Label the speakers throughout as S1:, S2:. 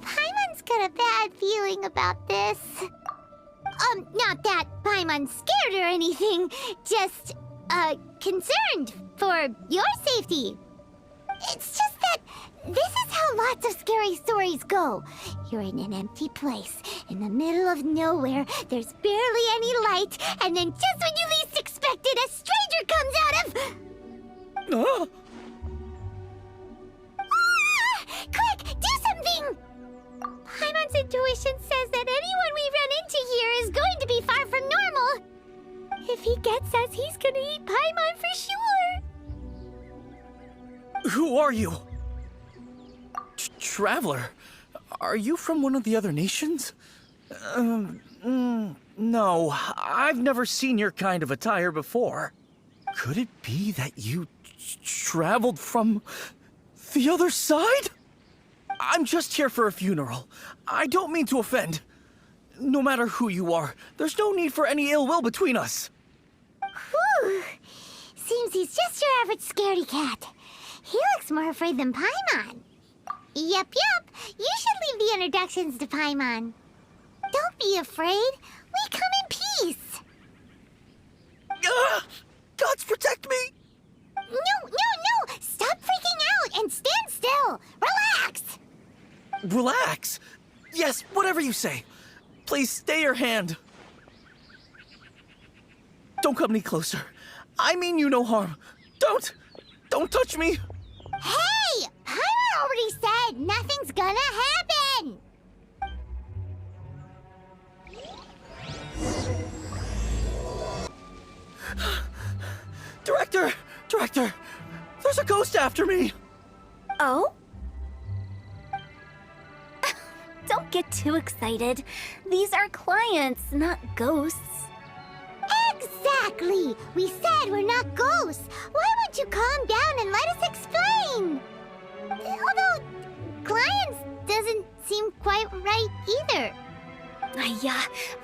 S1: Paimon's got a bad feeling about this. Not that Paimon's scared or anything, just, concerned for your safety. It's just that this is how lots of scary stories go. You're in an empty place, in the middle of nowhere, there's barely any light, and then just when you least expect it, a stranger comes out of...
S2: Ah!
S1: Quick, do something! Paimon's intuition says that anyone we run into here is going to be far from normal. If he gets us, he's gonna eat Paimon for sure.
S2: Who are you? Traveler, are you from one of the other nations? No, I've never seen your kind of attire before. Could it be that you traveled from the other side? I'm just here for a funeral. I don't mean to offend. No matter who you are, there's no need for any ill will between us.
S1: Whew. Seems he's just your average scaredy cat. He looks more afraid than Paimon. Yep. You should leave the introductions to Paimon. Don't be afraid. We come in peace.
S2: Gods protect me!
S1: No! Stop freaking out and stand still. Relax.
S2: Relax. Yes, whatever you say. Please stay your hand. Don't come any closer. I mean you no harm. Don't touch me.
S1: Hey! Paimon already said nothing's gonna happen!
S2: Director! There's a ghost after me!
S3: Oh? Don't get too excited. These are clients, not ghosts.
S1: Exactly! We said we're not ghosts. Why won't you calm down and let us explain? Although, clients doesn't seem quite right either.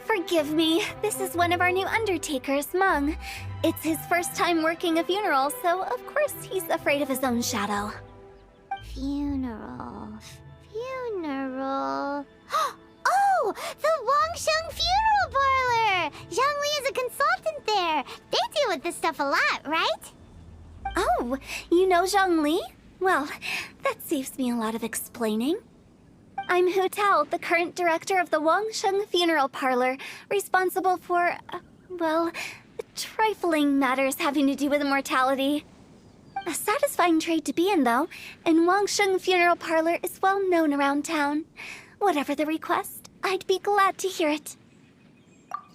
S3: Forgive me. This is one of our new undertakers, Meng. It's his first time working a funeral, so of course he's afraid of his own shadow.
S1: Funeral. Oh! The Wangsheng Funeral Parlor! Zhongli is a consultant there. They deal with this stuff a lot, right?
S3: Oh, you know Zhongli? Well, that saves me a lot of explaining. I'm Hu Tao, the current director of the Wangsheng Funeral Parlor, responsible for, trifling matters having to do with immortality. A satisfying trade to be in, though, and Wangsheng Funeral Parlor is well known around town. Whatever the request, I'd be glad to hear it.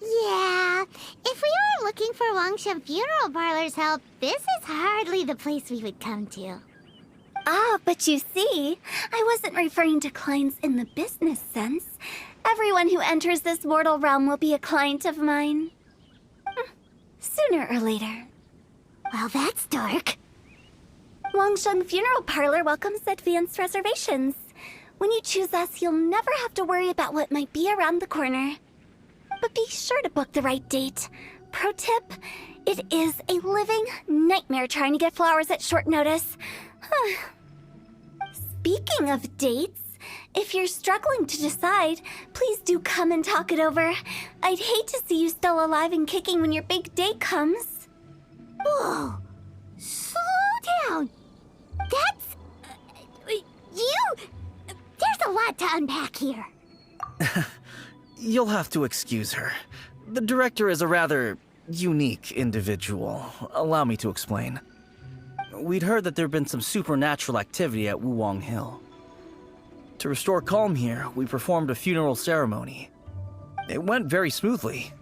S1: Yeah, if we were looking for Wangsheng Funeral Parlor's help, this is hardly the place we would come to.
S3: Ah, but you see, I wasn't referring to clients in the business sense. Everyone who enters this mortal realm will be a client of mine. Sooner or later.
S1: Well, that's dark.
S3: Wangsheng Funeral Parlor welcomes advanced reservations. When you choose us, you'll never have to worry about what might be around the corner. But be sure to book the right date. Pro tip, it is a living nightmare trying to get flowers at short notice. Speaking of dates, if you're struggling to decide, please do come and talk it over. I'd hate to see you still alive and kicking when your big day comes.
S1: Whoa! Slow down! That's... There's a lot to unpack here.
S2: You'll have to excuse her. The director is a rather unique individual. Allow me to explain. We'd heard that there'd been some supernatural activity at Wuwang Hill. To restore calm here, we performed a funeral ceremony. It went very smoothly.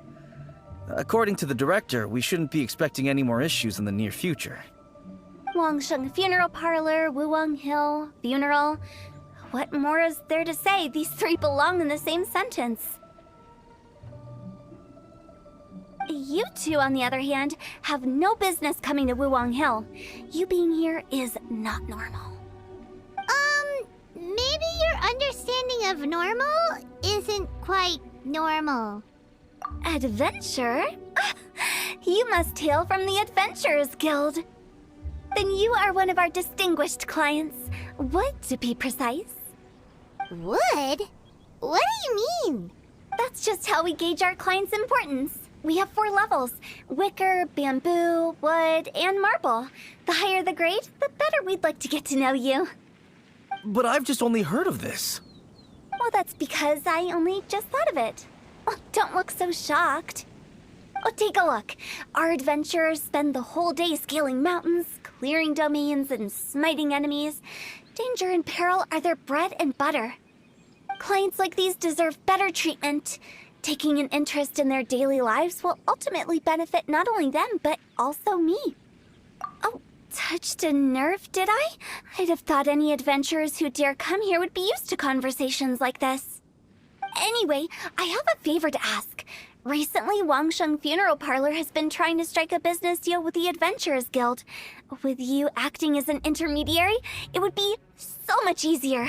S2: According to the director, we shouldn't be expecting any more issues in the near future.
S3: Wangsheng Funeral Parlor, Wuwang Hill, funeral. What more is there to say? These three belong in the same sentence. You two, on the other hand, have no business coming to Wuwang Hill. You being here is not normal.
S1: Maybe your understanding of normal isn't quite normal.
S3: Adventure? You must hail from the Adventurers Guild. Then you are one of our distinguished clients. What, to be precise?
S1: Wood? What do you mean?
S3: That's just how we gauge our clients' importance. We have 4 levels: wicker, bamboo, wood, and marble. The higher the grade, the better we'd like to get to know you.
S2: But I've just only heard of this.
S3: Well, that's because I only just thought of it. Oh, don't look so shocked. Oh, take a look. Our adventurers spend the whole day scaling mountains, clearing domains, and smiting enemies. Danger and peril are their bread and butter. Clients like these deserve better treatment. Taking an interest in their daily lives will ultimately benefit not only them, but also me. Oh, touched a nerve, did I? I'd have thought any adventurers who dare come here would be used to conversations like this. Anyway, I have a favor to ask. Recently, Wangsheng Funeral Parlor has been trying to strike a business deal with the Adventurers Guild. With you acting as an intermediary, it would be so much easier.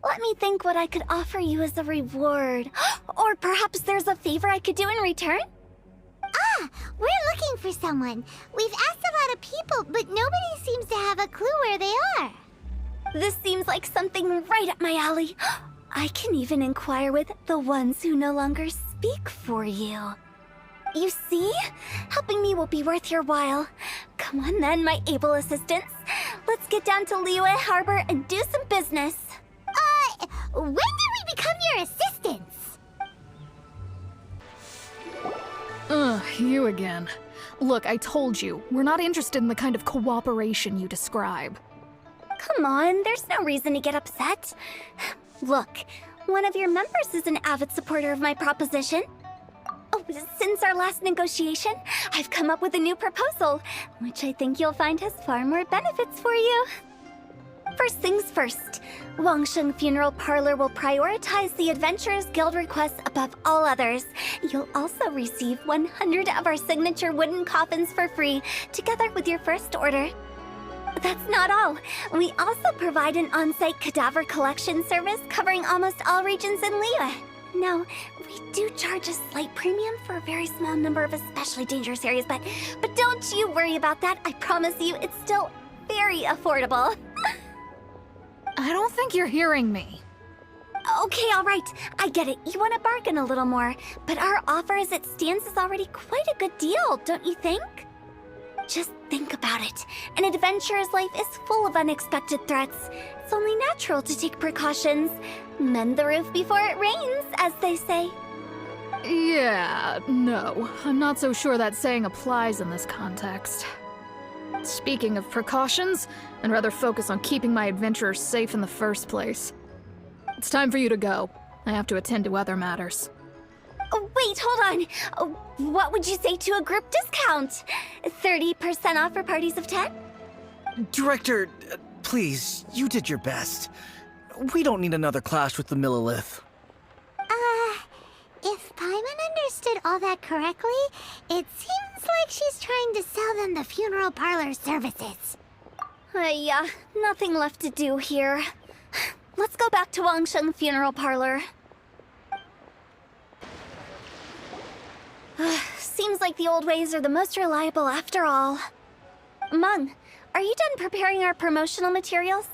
S3: Let me think what I could offer you as a reward. Or perhaps there's a favor I could do in return?
S1: Ah, we're looking for someone. We've asked a lot of people, but nobody seems to have a clue where they are.
S3: This seems like something right up my alley. I can even inquire with the ones who no longer speak for you. You see? Helping me will be worth your while. Come on then, my able assistants. Let's get down to Liyue Harbor and do some business.
S1: When did we become your assistants?
S4: You again. Look, I told you, we're not interested in the kind of cooperation you describe.
S3: Come on, there's no reason to get upset. Look, one of your members is an avid supporter of my proposition. Oh, since our last negotiation, I've come up with a new proposal, which I think you'll find has far more benefits for you. First things first, Wangsheng Funeral Parlor will prioritize the Adventurers Guild requests above all others. You'll also receive 100 of our signature wooden coffins for free, together with your first order. That's not all. We also provide an on-site cadaver collection service covering almost all regions in Liyue. Now, we do charge a slight premium for a very small number of especially dangerous areas, but don't you worry about that. I promise you, it's still very affordable.
S4: I don't think you're hearing me.
S3: Okay, all right. I get it. You want to bargain a little more, but our offer as it stands is already quite a good deal, don't you think? Just think about it. An adventurer's life is full of unexpected threats. It's only natural to take precautions. Mend the roof before it rains, as they say.
S4: Yeah, no. I'm not so sure that saying applies in this context. Speaking of precautions, I'd rather focus on keeping my adventurers safe in the first place. It's time for you to go. I have to attend to other matters.
S3: Oh, wait, hold on. Oh, what would you say to a group discount? 30% off for parties of 10?
S2: Director, please, you did your best. We don't need another clash with the Millilith.
S1: If Paimon understood all that correctly, it seems like she's trying to sell them the funeral parlor services.
S3: Yeah, nothing left to do here. Let's go back to Wangsheng Funeral Parlor. Seems like the old ways are the most reliable after all. Meng, are you done preparing our promotional materials?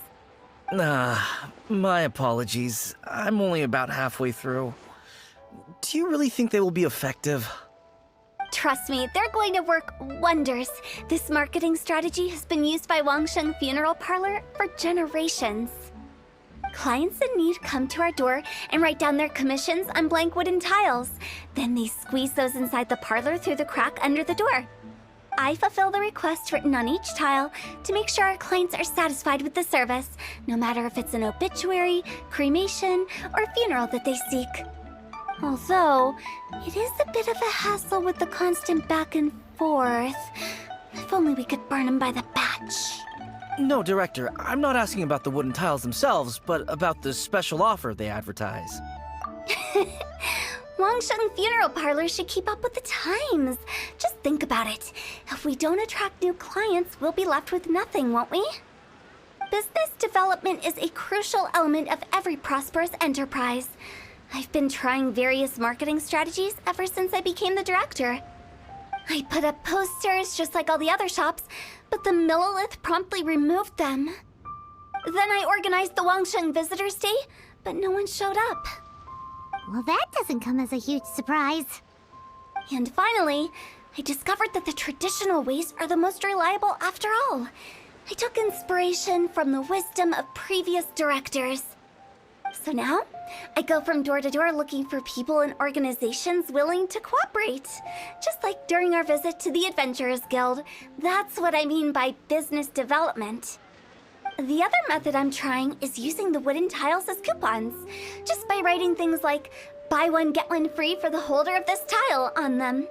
S2: My apologies. I'm only about halfway through. Do you really think they will be effective?
S3: Trust me, they're going to work wonders. This marketing strategy has been used by Wangsheng Funeral Parlor for generations. Clients in need come to our door and write down their commissions on blank wooden tiles. Then they squeeze those inside the parlor through the crack under the door. I fulfill the request written on each tile to make sure our clients are satisfied with the service, no matter if it's an obituary, cremation, or funeral that they seek. Although, it is a bit of a hassle with the constant back and forth. If only we could burn them by the batch.
S2: No, Director, I'm not asking about the wooden tiles themselves, but about the special offer they advertise.
S3: Wangsheng Funeral Parlor should keep up with the times. Just think about it. If we don't attract new clients, we'll be left with nothing, won't we? Business development is a crucial element of every prosperous enterprise. I've been trying various marketing strategies ever since I became the director. I put up posters just like all the other shops, but the Millilith promptly removed them. Then I organized the Wangsheng Visitors Day, but no one showed up.
S1: Well, that doesn't come as a huge surprise.
S3: And finally, I discovered that the traditional ways are the most reliable after all. I took inspiration from the wisdom of previous directors. So now, I go from door to door looking for people and organizations willing to cooperate. Just like during our visit to the Adventurers Guild. That's what I mean by business development. The other method I'm trying is using the wooden tiles as coupons. Just by writing things like, buy one, get one free for the holder of this tile on them.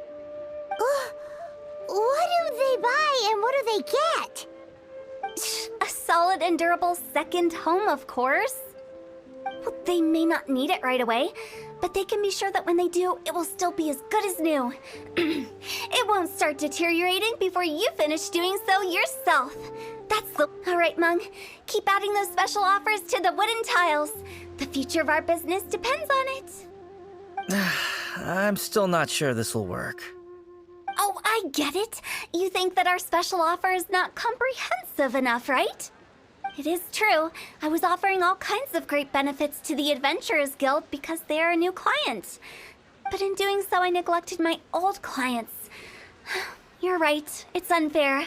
S1: What do they buy and what do they get?
S3: A solid and durable second home, of course. Well, they may not need it right away, but they can be sure that when they do, it will still be as good as new. It won't start deteriorating before you finish doing so yourself. That's the... All right, Mung. Keep adding those special offers to the wooden tiles. The future of our business depends on it.
S2: I'm still not sure this will work.
S3: Oh, I get it. You think that our special offer is not comprehensive enough, right? It is true. I was offering all kinds of great benefits to the Adventurers Guild because they are a new client. But in doing so, I neglected my old clients. You're right. It's unfair.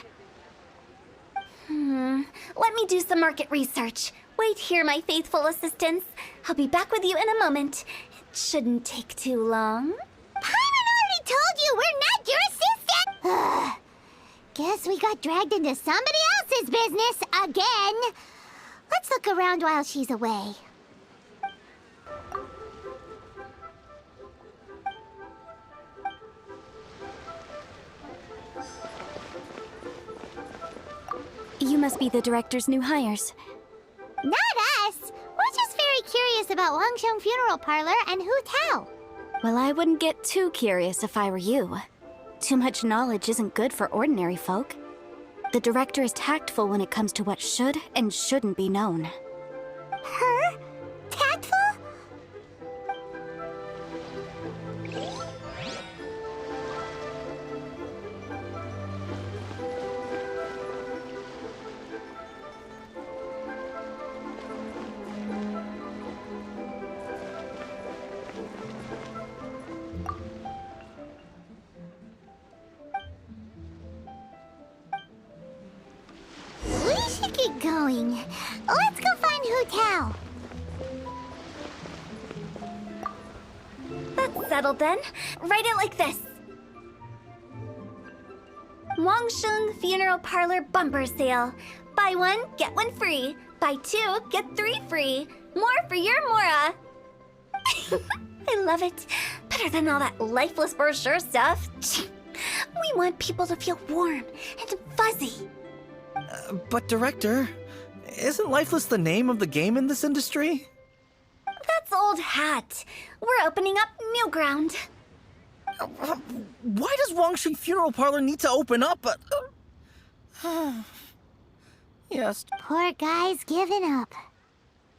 S3: Let me do some market research. Wait here, my faithful assistants. I'll be back with you in a moment. It shouldn't take too long.
S1: Paimon already told you we're not your assistant! Guess we got dragged into somebody else's business again. Let's look around while she's away.
S3: You must be the director's new hires.
S1: Not us! We're just very curious about Wangsheng Funeral Parlor and Hu Tao.
S3: Well, I wouldn't get too curious if I were you. Too much knowledge isn't good for ordinary folk. The director is tactful when it comes to what should and shouldn't be known.
S1: Her? Tactful? We should get going. Let's go find Hu Tao.
S3: That's settled then. Write it like this. Wangsheng Funeral Parlor Bumper Sale. Buy one, get one free. Buy two, get three free. More for your Mora. I love it. Better than all that lifeless brochure stuff. We want people to feel warm and fuzzy.
S2: But Director, isn't Lifeless the name of the game in this industry?
S3: That's old hat. We're opening up new ground.
S2: Why does Wangsheng Funeral Parlor need to open up? Yes.
S1: Poor guy's given up.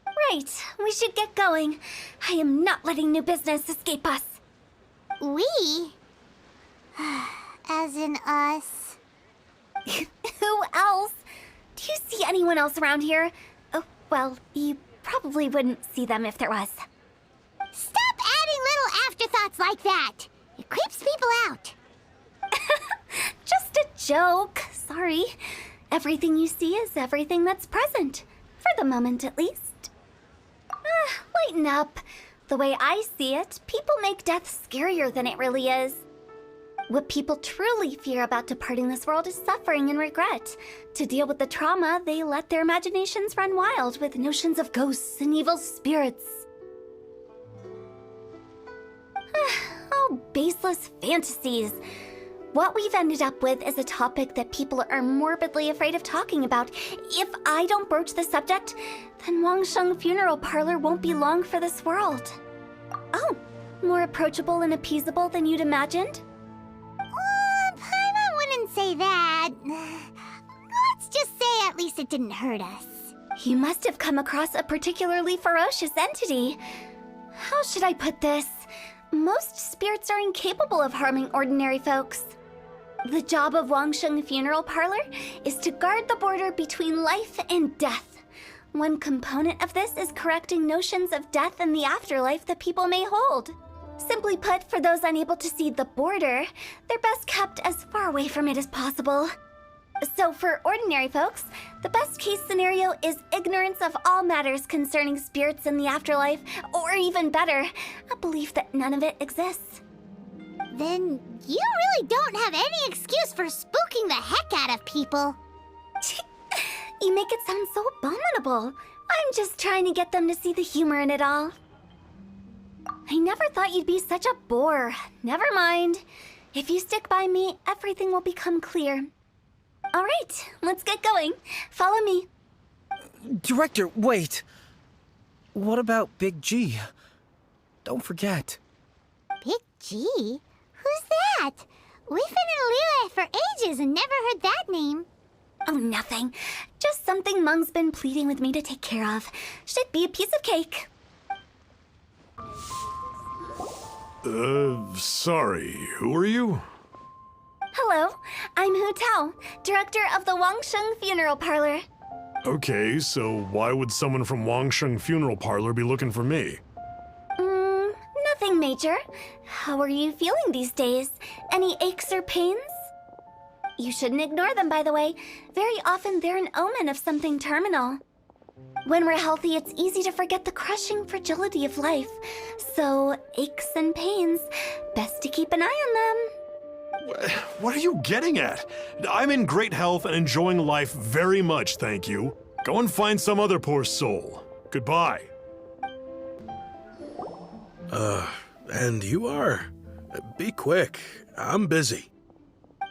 S3: Right, we should get going. I am not letting new business escape us.
S1: We? As in us.
S3: Who else? Do you see anyone else around here? Oh, well, you probably wouldn't see them if there was.
S1: Stop adding little afterthoughts like that. It creeps people out.
S3: Just a joke. Sorry. Everything you see is everything that's present. For the moment, at least. Lighten up. The way I see it, people make death scarier than it really is. What people truly fear about departing this world is suffering and regret. To deal with the trauma, they let their imaginations run wild with notions of ghosts and evil spirits. Oh, baseless fantasies. What we've ended up with is a topic that people are morbidly afraid of talking about. If I don't broach the subject, then Wangsheng Funeral Parlor won't be long for this world. Oh, more approachable and appeasable than you'd imagined?
S1: Paimon wouldn't say that. Let's just say at least it didn't hurt us.
S3: You must have come across a particularly ferocious entity. How should I put this? Most spirits are incapable of harming ordinary folks. The job of Wangsheng Funeral Parlor is to guard the border between life and death. One component of this is correcting notions of death and the afterlife that people may hold. Simply put, for those unable to see the border, they're best kept as far away from it as possible. So for ordinary folks, the best case scenario is ignorance of all matters concerning spirits in the afterlife, or even better, a belief that none of it exists.
S1: Then you really don't have any excuse for spooking the heck out of people.
S3: You make it sound so abominable. I'm just trying to get them to see the humor in it all. I never thought you'd be such a bore. Never mind. If you stick by me, everything will become clear. All right, let's get going. Follow me.
S2: Director, wait! What about Big G? Don't forget.
S1: Big G? Who's that? We've been in Liyue for ages and never heard that name.
S3: Oh, nothing. Just something Mung's been pleading with me to take care of. Should be a piece of cake.
S5: Sorry, who are you?
S3: Hello, I'm Hu Tao, director of the Wangsheng Funeral Parlor.
S5: Okay, so why would someone from Wangsheng Funeral Parlor be looking for me?
S3: Nothing major. How are you feeling these days? Any aches or pains? You shouldn't ignore them, by the way. Very often they're an omen of something terminal. When we're healthy, it's easy to forget the crushing fragility of life. So, aches and pains, best to keep an eye on them.
S5: What are you getting at? I'm in great health and enjoying life very much, thank you. Go and find some other poor soul. Goodbye.
S6: And you are? Be quick. I'm busy.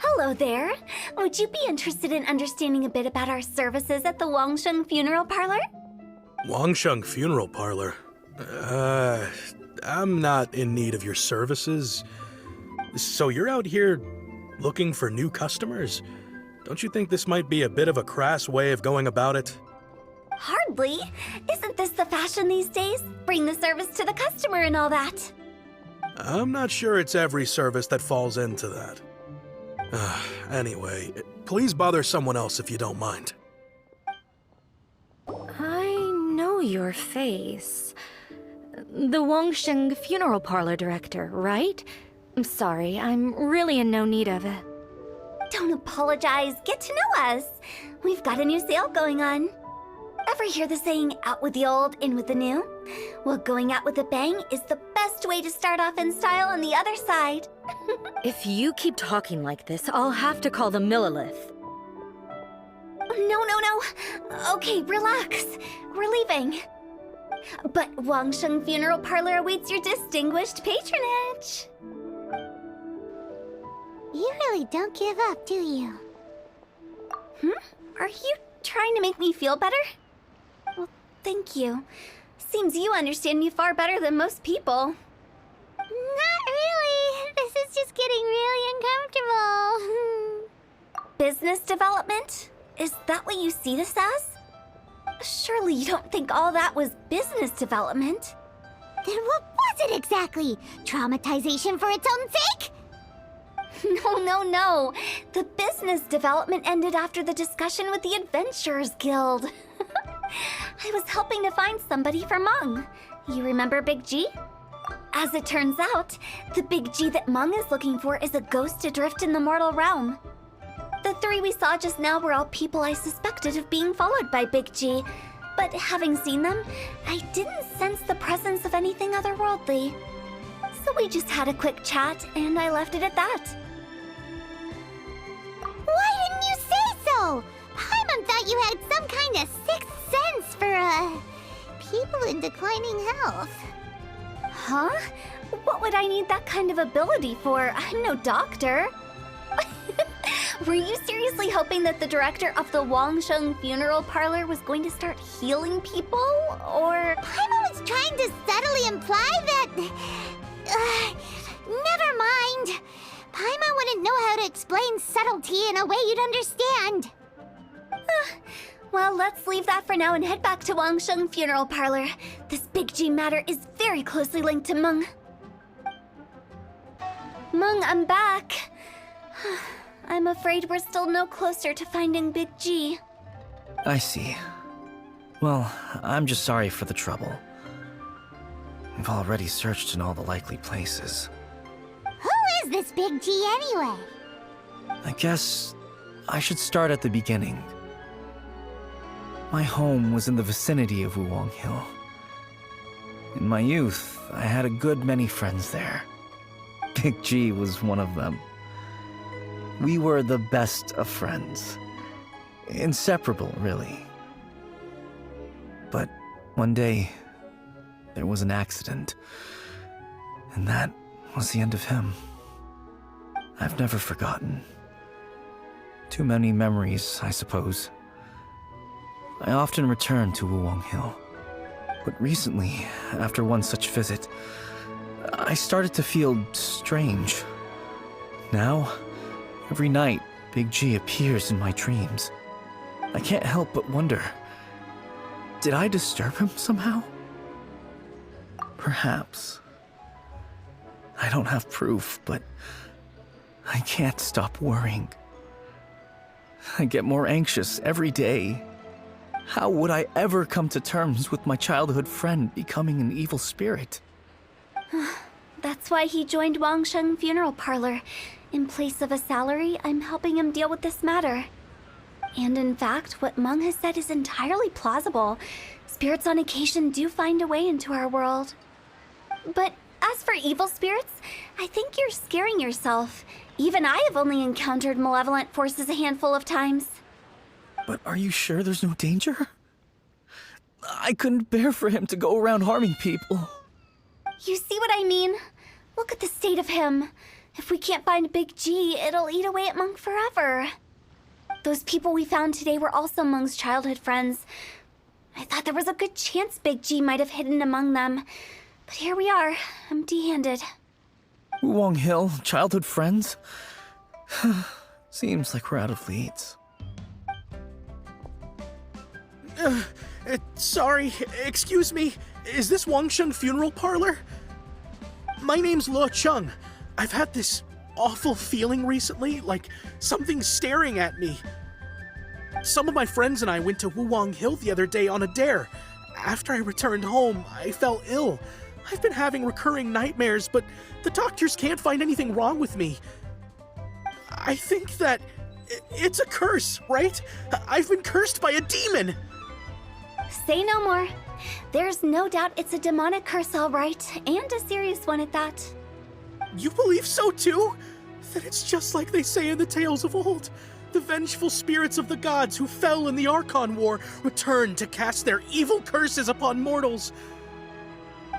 S3: Hello there. Would you be interested in understanding a bit about our services at the Wangsheng Funeral Parlor?
S6: Wangsheng Funeral Parlor? I'm not in need of your services. So you're out here looking for new customers? Don't you think this might be a bit of a crass way of going about it?
S3: Hardly. Isn't this the fashion these days? Bring the service to the customer and all that.
S6: I'm not sure it's every service that falls into that. Anyway, please bother someone else if you don't mind.
S7: I know your face. The Wangsheng Funeral Parlor director, right? I'm sorry, I'm really in no need of it.
S3: Don't apologize. Get to know us. We've got a new sale going on. Ever hear the saying, out with the old, in with the new? Well, going out with a bang is the best way to start off in style on the other side.
S7: If you keep talking like this, I'll have to call the Millilith.
S3: No. Okay, relax. We're leaving. But Wangsheng Funeral Parlor awaits your distinguished patronage.
S1: You really don't give up, do you?
S3: Are you trying to make me feel better? Well, thank you. Seems you understand me far better than most people.
S1: Not really. This is just getting really uncomfortable.
S3: Business development? Is that what you see this as? Surely you don't think all that was business development.
S1: Then what was it exactly? Traumatization for its own sake?
S3: No. The business development ended after the discussion with the Adventurers Guild. I was helping to find somebody for Mung. You remember Big G? As it turns out, the Big G that Mung is looking for is a ghost adrift in the mortal realm. The three we saw just now were all people I suspected of being followed by Big G, but having seen them, I didn't sense the presence of anything otherworldly. So we just had a quick chat, and I left it at that.
S1: Why didn't you say so? Paimon thought you had some kind of sixth sense for, people in declining health.
S3: Huh? What would I need that kind of ability for? I'm no doctor. Were you seriously hoping that the director of the Wangsheng Funeral Parlor was going to start healing people, or...?
S1: Paimon was trying to subtly imply that... never mind. Paimon wouldn't know how to explain subtlety in a way you'd understand.
S3: Well, let's leave that for now and head back to Wangsheng Funeral Parlor. This Big G matter is very closely linked to Mung. Mung, I'm back. I'm afraid we're still no closer to finding Big G.
S2: I see. Well, I'm just sorry for the trouble. We've already searched in all the likely places.
S1: Who is this Big G anyway?
S2: I guess I should start at the beginning. My home was in the vicinity of Wuwang Hill. In my youth, I had a good many friends there. Big G was one of them. We were the best of friends. Inseparable, really. But one day, there was an accident. And that was the end of him. I've never forgotten. Too many memories, I suppose. I often return to Wuwang Hill. But recently, after one such visit, I started to feel strange. Now, every night, Big G appears in my dreams. I can't help but wonder, did I disturb him somehow? Perhaps. I don't have proof, but I can't stop worrying. I get more anxious every day. How would I ever come to terms with my childhood friend becoming an evil spirit?
S3: That's why he joined Wangsheng Funeral Parlor. In place of a salary, I'm helping him deal with this matter. And in fact, what Meng has said is entirely plausible. Spirits on occasion do find a way into our world. But as for evil spirits, I think you're scaring yourself. Even I have only encountered malevolent forces a handful of times.
S2: But are you sure there's no danger? I couldn't bear for him to go around harming people.
S3: You see what I mean? Look at the state of him. If we can't find Big G, it'll eat away at Monk forever. Those people we found today were also Meng's childhood friends. I thought there was a good chance Big G might have hidden among them. But here we are, empty-handed.
S2: Wuwang Hill, childhood friends? Seems like we're out of leads.
S6: Sorry, excuse me. Is this Wangsheng Funeral Parlor? My name's Luo Chung. I've had this awful feeling recently, like something's staring at me. Some of my friends and I went to Wuwang Hill the other day on a dare. After I returned home, I fell ill. I've been having recurring nightmares, but the doctors can't find anything wrong with me. I think that it's a curse, right? I've been cursed by a demon!
S3: Say no more. There's no doubt it's a demonic curse, all right, and a serious one at that.
S6: You believe so too? Then it's just like they say in the tales of old. The vengeful spirits of the gods who fell in the Archon War return to cast their evil curses upon mortals.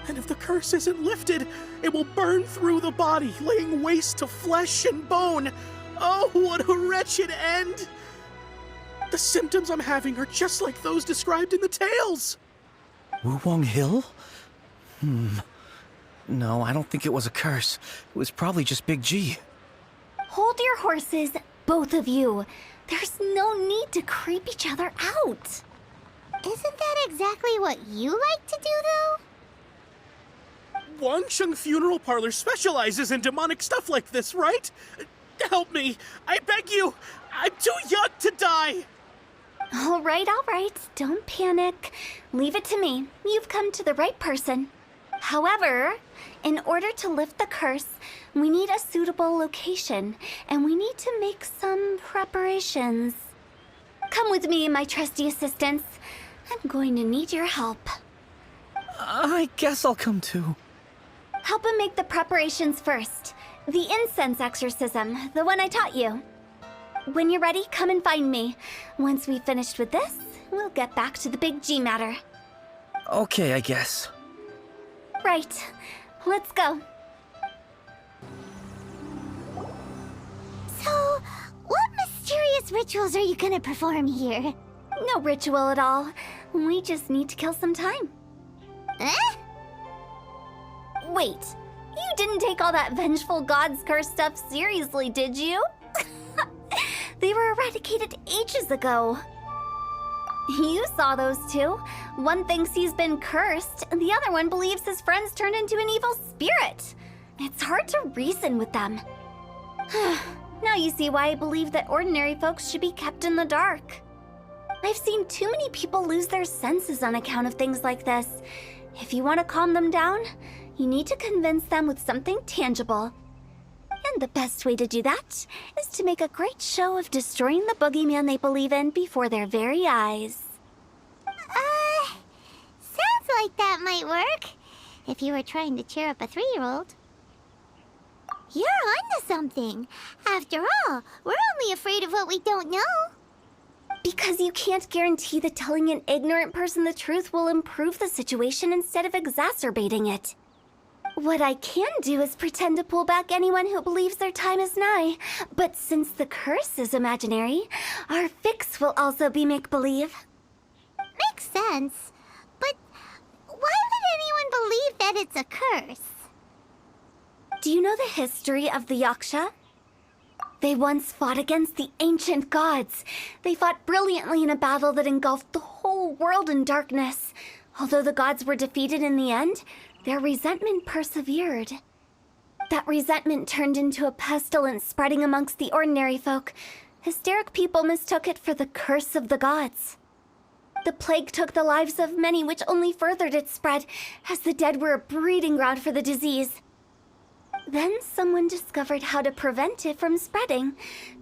S6: And if the curse isn't lifted, it will burn through the body, laying waste to flesh and bone. Oh, what a wretched end! The symptoms I'm having are just like those described in the tales.
S2: Wuwang Hill? No, I don't think it was a curse. It was probably just Big G.
S3: Hold your horses, both of you. There's no need to creep each other out.
S1: Isn't that exactly what you like to do, though?
S6: Wangsheng Funeral Parlor specializes in demonic stuff like this, right? Help me, I beg you. I'm too young to die.
S3: All right, don't panic. Leave it to me. You've come to the right person. However, in order to lift the curse, we need a suitable location, and we need to make some preparations. Come with me, my trusty assistants. I'm going to need your help.
S2: I guess I'll come too.
S3: Help him make the preparations first. The incense exorcism, the one I taught you. When you're ready, come and find me. Once we've finished with this, we'll get back to the Big G matter.
S2: Okay, I guess.
S3: Right. Let's go.
S1: So, what mysterious rituals are you gonna perform here?
S3: No ritual at all. We just need to kill some time.
S1: Eh?
S3: Wait, you didn't take all that vengeful god's curse stuff seriously, did you? They were eradicated ages ago. You saw those two. One thinks he's been cursed, and the other one believes his friends turned into an evil spirit. It's hard to reason with them. Now you see why I believe that ordinary folks should be kept in the dark. I've seen too many people lose their senses on account of things like this. If you want to calm them down, you need to convince them with something tangible. And the best way to do that is to make a great show of destroying the boogeyman they believe in before their very eyes.
S1: Sounds like that might work. If you were trying to cheer up a 3-year-old. You're onto something. After all, we're only afraid of what we don't know.
S3: Because you can't guarantee that telling an ignorant person the truth will improve the situation instead of exacerbating it. What I can do is pretend to pull back anyone who believes their time is nigh. But since the curse is imaginary, our fix will also be make-believe.
S1: Makes sense. But why would anyone believe that it's a curse?
S3: Do you know the history of the Yaksha? They once fought against the ancient gods. They fought brilliantly in a battle that engulfed the whole world in darkness. Although the gods were defeated in the end, their resentment persevered. That resentment turned into a pestilence spreading amongst the ordinary folk. Hysteric people mistook it for the curse of the gods. The plague took the lives of many, which only furthered its spread, as the dead were a breeding ground for the disease. Then someone discovered how to prevent it from spreading,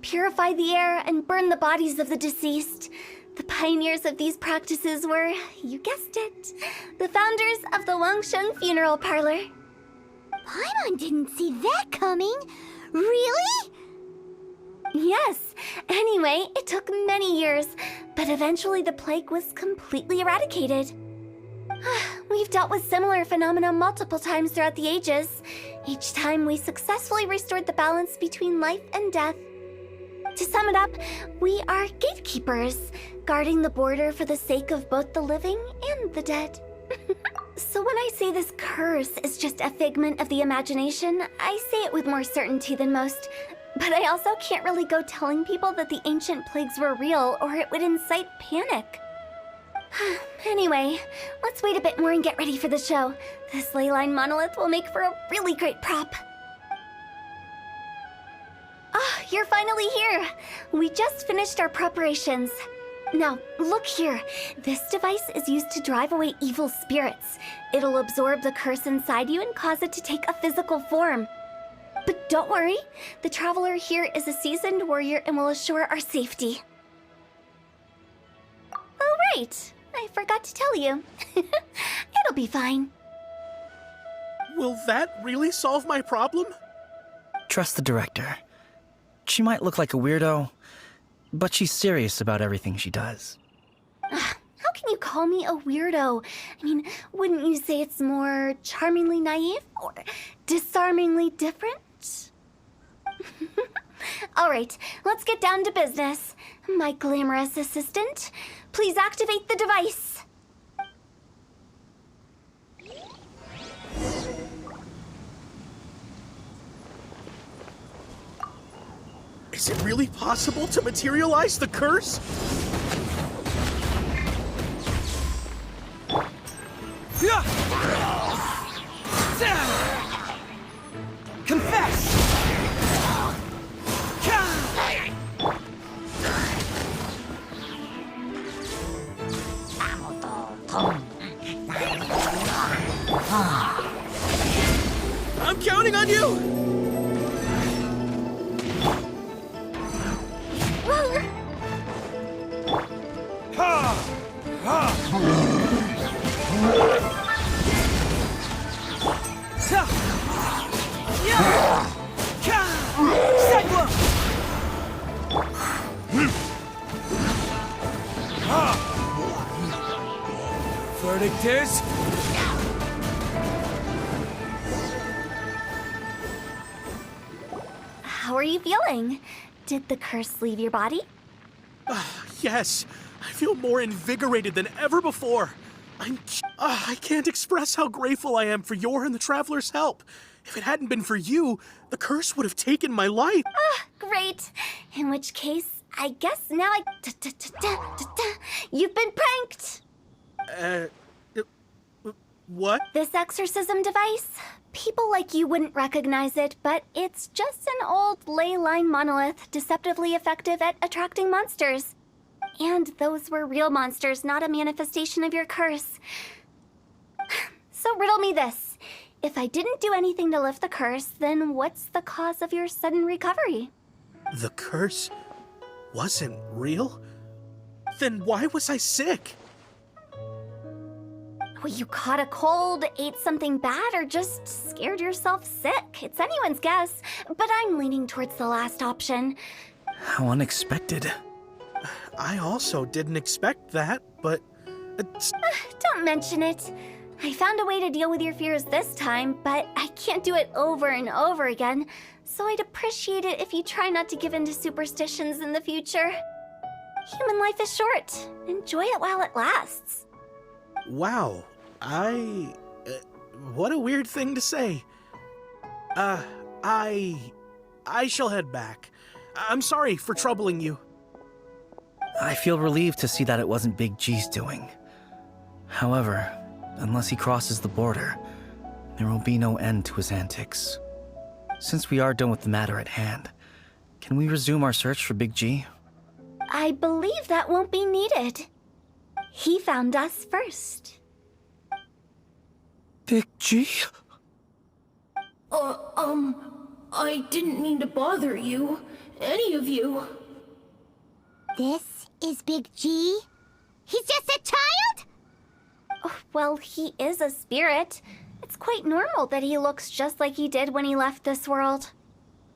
S3: purify the air, and burn the bodies of the deceased. The pioneers of these practices were, you guessed it, the founders of the Wangsheng Funeral Parlor.
S1: Paimon didn't see that coming. Really?
S3: Yes. Anyway, it took many years, but eventually the plague was completely eradicated. We've dealt with similar phenomena multiple times throughout the ages. Each time we successfully restored the balance between life and death. To sum it up, we are gatekeepers, guarding the border for the sake of both the living and the dead. So when I say this curse is just a figment of the imagination, I say it with more certainty than most. But I also can't really go telling people that the ancient plagues were real, or it would incite panic. Anyway, let's wait a bit more and get ready for the show. This ley line monolith will make for a really great prop. Ah, you're finally here! We just finished our preparations. Now, look here. This device is used to drive away evil spirits. It'll absorb the curse inside you and cause it to take a physical form. But don't worry, the traveler here is a seasoned warrior and will assure our safety. Oh, right. I forgot to tell you. It'll be fine.
S6: Will that really solve my problem?
S2: Trust the director. She might look like a weirdo, but she's serious about everything she does.
S3: How can you call me a weirdo? I mean, wouldn't you say it's more charmingly naive or disarmingly different? All right, let's get down to business. My glamorous assistant, please activate the device.
S6: Is it really possible to materialize the curse?
S2: Confess!
S6: I'm counting on you!
S2: Verdict is...
S3: How are you feeling? Did the curse leave your body?
S6: Yes, I feel more invigorated than ever before. I can't express how grateful I am for your and the Traveler's help. If it hadn't been for you, the curse would have taken my life.
S3: Great. In which case, I guess now you've been pranked!
S6: What?
S3: This exorcism device? People like you wouldn't recognize it, but it's just an old ley line monolith, deceptively effective at attracting monsters. And those were real monsters, not a manifestation of your curse. So riddle me this. If I didn't do anything to lift the curse, then what's the cause of your sudden recovery?
S6: The curse wasn't real? Then why was I sick?
S3: Well, you caught a cold, ate something bad, or just scared yourself sick. It's anyone's guess, but I'm leaning towards the last option.
S2: How unexpected.
S6: I also didn't expect that, but it's...
S3: Don't mention it. I found a way to deal with your fears this time, but I can't do it over and over again, so I'd appreciate it if you try not to give in to superstitions in the future. Human life is short. Enjoy it while it lasts.
S6: Wow. What a weird thing to say. I shall head back. I'm sorry for troubling you.
S2: I feel relieved to see that it wasn't Big G's doing. However, unless he crosses the border, there will be no end to his antics. Since we are done with the matter at hand, can we resume our search for Big G?
S3: I believe that won't be needed. He found us first.
S2: Big G?
S8: I didn't mean to bother you. Any of you.
S1: This is Big G? He's just a child?
S3: Oh, well, he is a spirit. It's quite normal that he looks just like he did when he left this world.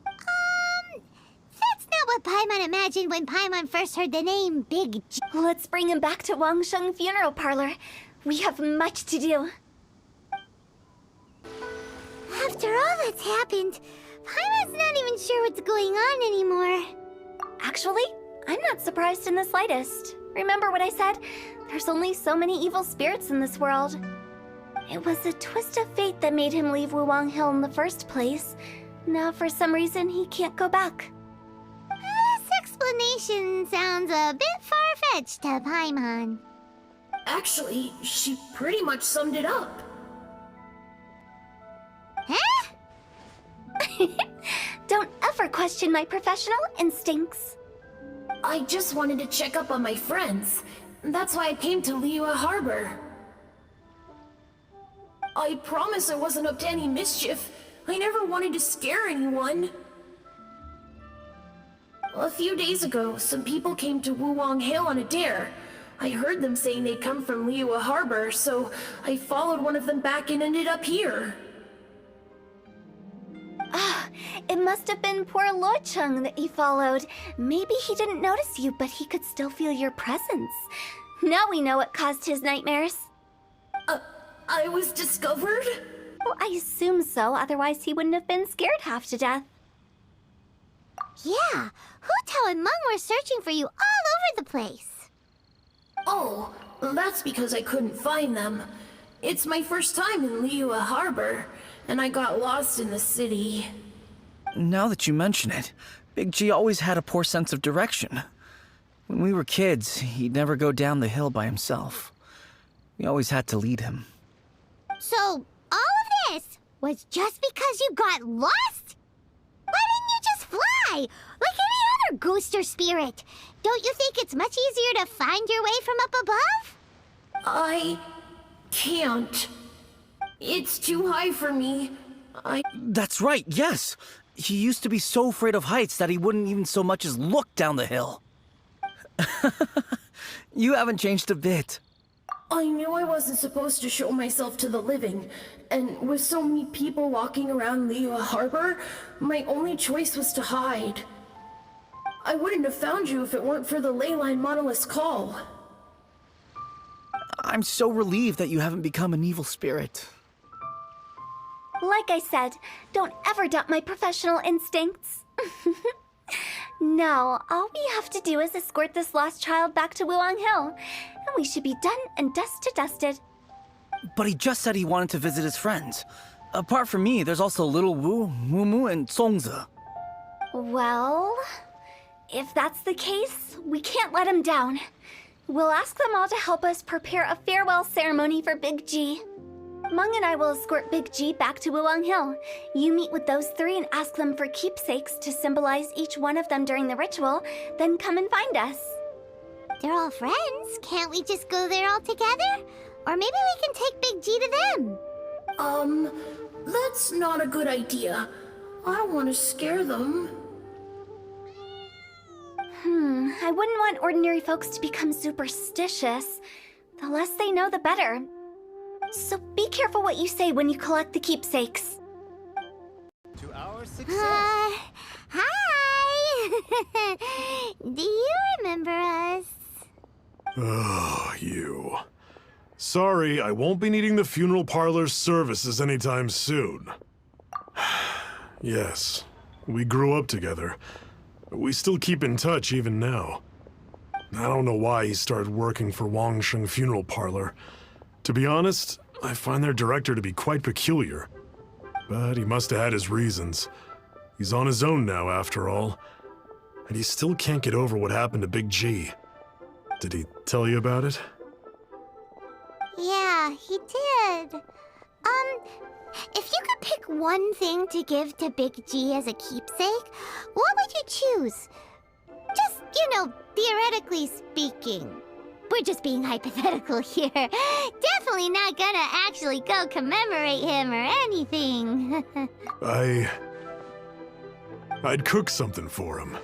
S1: That's not what Paimon imagined when Paimon first heard the name Big G.
S3: Let's bring him back to Wangsheng Funeral Parlor. We have much to do.
S1: After all that's happened, Paimon's not even sure what's going on anymore.
S3: Actually, I'm not surprised in the slightest. Remember what I said? There's only so many evil spirits in this world. It was a twist of fate that made him leave Wuwang Hill in the first place. Now, for some reason, he can't go back.
S1: This explanation sounds a bit far-fetched to Paimon.
S8: Actually, she pretty much summed it up.
S1: Huh?
S3: Don't ever question my professional instincts.
S8: I just wanted to check up on my friends. That's why I came to Liyue Harbor. I promise I wasn't up to any mischief. I never wanted to scare anyone. A few days ago, some people came to Wuwang Hill on a dare. I heard them saying they'd come from Liyue Harbor, so I followed one of them back and ended up here.
S3: It must have been poor Luocheng that he followed. Maybe he didn't notice you, but he could still feel your presence. Now we know what caused his nightmares.
S8: I was discovered?
S3: Well, I assume so, otherwise he wouldn't have been scared half to death.
S1: Yeah, Hu Tao and Meng were searching for you all over the place.
S8: Oh, that's because I couldn't find them. It's my first time in Liyue Harbor, and I got lost in the city.
S2: Now that you mention it, Big G always had a poor sense of direction. When we were kids, he'd never go down the hill by himself. We always had to lead him.
S1: So, all of this was just because you got lost? Why didn't you just fly? Like any other ghost or spirit? Don't you think it's much easier to find your way from up above?
S8: I can't. It's too high for me.
S2: That's right, yes! He used to be so afraid of heights that he wouldn't even so much as look down the hill. You haven't changed a bit.
S8: I knew I wasn't supposed to show myself to the living, and with so many people walking around Liyue Harbor, my only choice was to hide. I wouldn't have found you if it weren't for the Leyline Monolith's call.
S2: I'm so relieved that you haven't become an evil spirit.
S3: Like I said, don't ever doubt my professional instincts. Now, all we have to do is escort this lost child back to Wuwang Hill, and we should be done and dusted.
S2: But he just said he wanted to visit his friends. Apart from me, there's also Little Wu, Mumu, and Songzi.
S3: Well, if that's the case, we can't let him down. We'll ask them all to help us prepare a farewell ceremony for Big G. Meng and I will escort Big G back to Wuwang Hill. You meet with those three and ask them for keepsakes to symbolize each one of them during the ritual, then come and find us.
S1: They're all friends. Can't we just go there all together? Or maybe we can take Big G to them.
S8: That's not a good idea. I don't want to scare them.
S3: I wouldn't want ordinary folks to become superstitious. The less they know, the better. So be careful what you say when you collect the keepsakes.
S9: To our success.
S1: Hi! Do you remember us?
S5: Oh, you. Sorry, I won't be needing the funeral parlor's services anytime soon. Yes, we grew up together. We still keep in touch even now. I don't know why he started working for Wangsheng Funeral Parlor. To be honest, I find their director to be quite peculiar. But he must have had his reasons. He's on his own now, after all. And he still can't get over what happened to Big G. Did he tell you about it?
S1: Yeah, he did. If you could pick one thing to give to Big G as a keepsake, what would you choose? Just, theoretically speaking. We're just being hypothetical here. Definitely not gonna actually go commemorate him or anything.
S5: I'd cook something for him.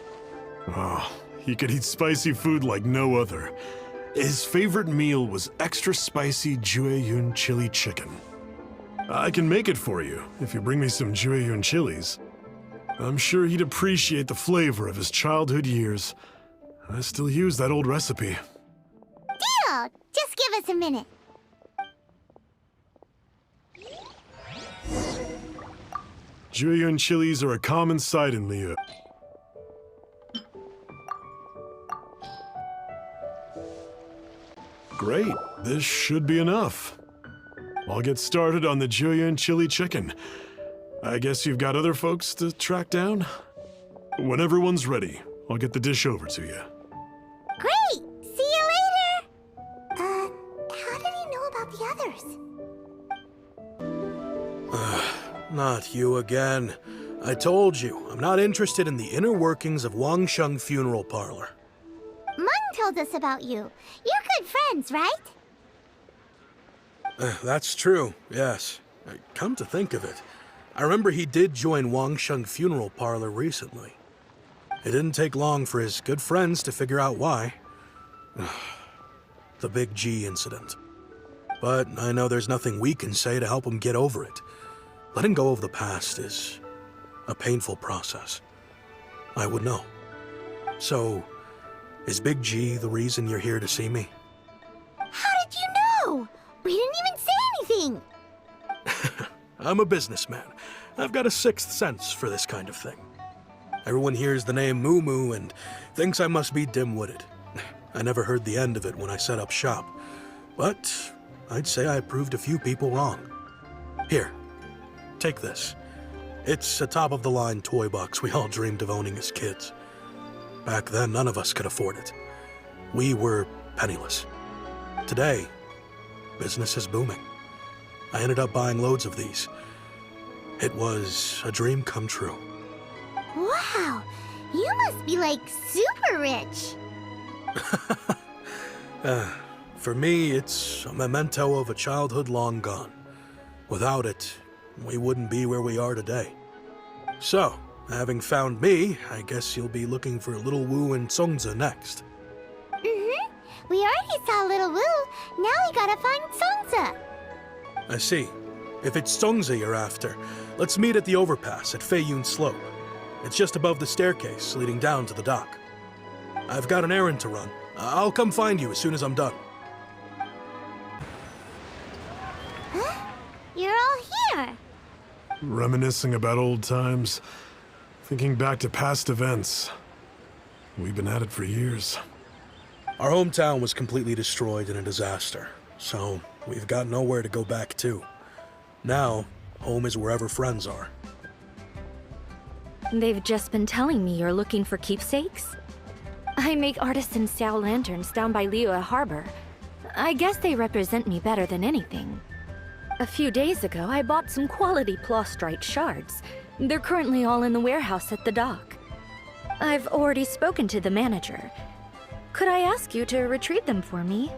S5: Oh, he could eat spicy food like no other. His favorite meal was extra spicy Jueyun chili chicken. I can make it for you if you bring me some Jueyun chilies. I'm sure he'd appreciate the flavor of his childhood years. I still use that old recipe.
S1: Deal! Just give us a minute.
S5: Jueyun chilies are a common sight in Liyue. Great, this should be enough. I'll get started on the Jueyun chili chicken. I guess you've got other folks to track down? When everyone's ready, I'll get the dish over to you.
S1: Great! See you later! How did he know about the others?
S6: Not you again. I told you, I'm not interested in the inner workings of Wangsheng Funeral Parlor.
S1: Mung told us about you. You're good friends, right?
S6: That's true, yes. Come to think of it, I remember he did join Wangsheng Funeral Parlor recently. It didn't take long for his good friends to figure out why. The Big G incident. But I know there's nothing we can say to help him get over it. Letting go of the past is a painful process. I would know. So, is Big G the reason you're here to see me?
S1: How did you know? We didn't even say anything.
S6: I'm a businessman. I've got a sixth sense for this kind of thing. Everyone hears the name Moo Moo and thinks I must be dim-witted. I never heard the end of it when I set up shop. But I'd say I proved a few people wrong. Here, take this. It's a top-of-the-line toy box we all dreamed of owning as kids. Back then, none of us could afford it. We were penniless. Today, business is booming. I ended up buying loads of these. It was a dream come true.
S1: Wow, you must be like super rich.
S6: For me, it's a memento of a childhood long gone. Without it, we wouldn't be where we are today. So, having found me, I guess you'll be looking for Little Wu and Songza next.
S1: We already saw Little Wu. Now we gotta find Songza.
S6: I see. If it's Songza you're after, let's meet at the overpass at Feiyun Slope. It's just above the staircase leading down to the dock. I've got an errand to run. I'll come find you as soon as I'm done.
S1: Huh? You're all here.
S5: Reminiscing about old times, thinking back to past events. We've been at it for years.
S6: Our hometown was completely destroyed in a disaster, so we've got nowhere to go back to. Now, home is wherever friends are.
S7: They've just been telling me you're looking for keepsakes? I make artisan Xiao lanterns down by Liyue Harbor. I guess they represent me better than anything. A few days ago, I bought some quality plastrite shards. They're currently all in the warehouse at the dock. I've already spoken to the manager. Could I ask you to retrieve them for me?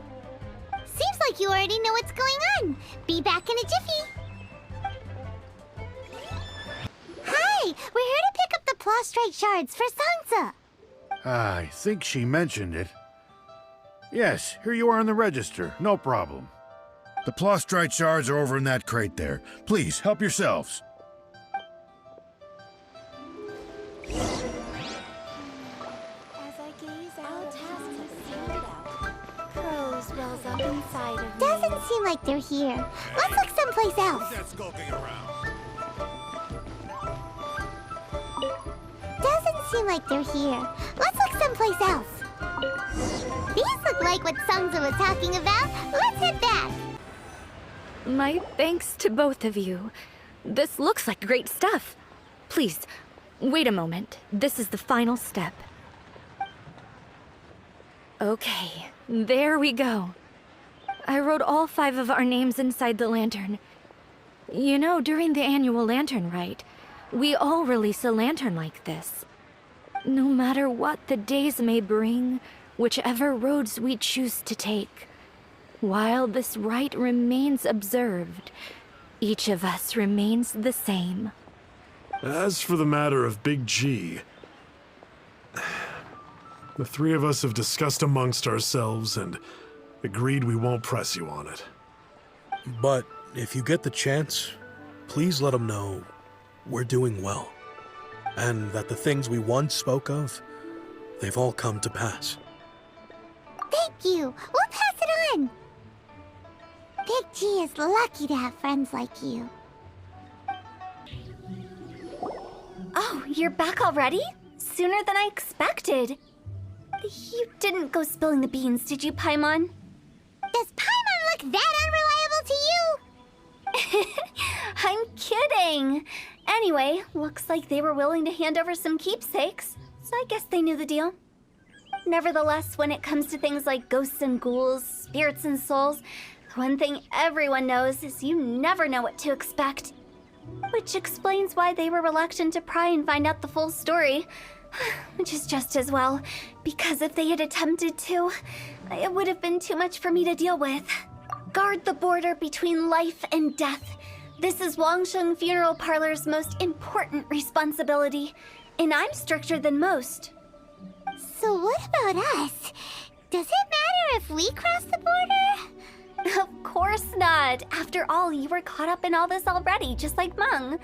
S1: Seems like you already know what's going on. Be back in a jiffy. Hi, we're here to pick up the plastrite shards for Sansa.
S9: I think she mentioned it. Yes, here you are in the register. No problem. The plastrite shards are over in that crate there. Please, help yourselves.
S3: As I gaze out past the seared out, crows wells up inside of me.
S1: Doesn't seem like they're here. Let's look someplace else.
S9: That skulking around.
S1: Doesn't seem like they're here. Let's look someplace else. These look like what Sansa was talking about. Let's head back.
S7: My thanks to both of you. This looks like great stuff. Please, wait a moment. This is the final step. Okay, there we go. I wrote all 5 of our names inside the lantern. You know, during the annual lantern rite, we all release a lantern like this. No matter what the days may bring, whichever roads we choose to take, while this rite remains observed, each of us remains the same.
S5: As for the matter of Big G, the 3 of us have discussed amongst ourselves and agreed we won't press you on it.
S6: But if you get the chance, please let them know we're doing well. And that the things we once spoke of, they've all come to pass.
S1: Thank you. We'll pass it on. Big G is lucky to have friends like you.
S3: Oh, you're back already? Sooner than I expected. You didn't go spilling the beans, did you, Paimon?
S1: Does Paimon look that unreliable to you?
S3: I'm kidding. Anyway, looks like they were willing to hand over some keepsakes, so I guess they knew the deal. Nevertheless, when it comes to things like ghosts and ghouls, spirits and souls, one thing everyone knows is you never know what to expect. Which explains why they were reluctant to pry and find out the full story. Which is just as well, because if they had attempted to, it would have been too much for me to deal with. Guard the border between life and death. This is Wangsheng Funeral Parlor's most important responsibility, and I'm stricter than most.
S1: So what about us? Does it matter if we cross the border?
S3: Of course not. After all, you were caught up in all this already, just like Meng.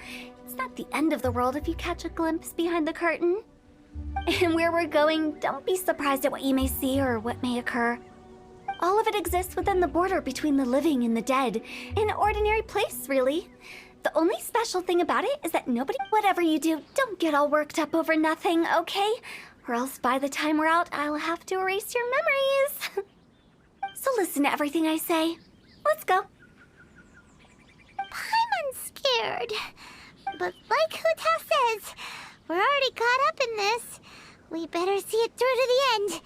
S3: It's not the end of the world if you catch a glimpse behind the curtain. And where we're going, don't be surprised at what you may see or what may occur. All of it exists within the border between the living and the dead. An ordinary place, really. The only special thing about it is that nobody... Whatever you do, don't get all worked up over nothing, okay? Or else by the time we're out, I'll have to erase your memories. So listen to everything I say. Let's go.
S1: Paimon's scared. But like Huta says, we're already caught up in this. We better see it through to the end.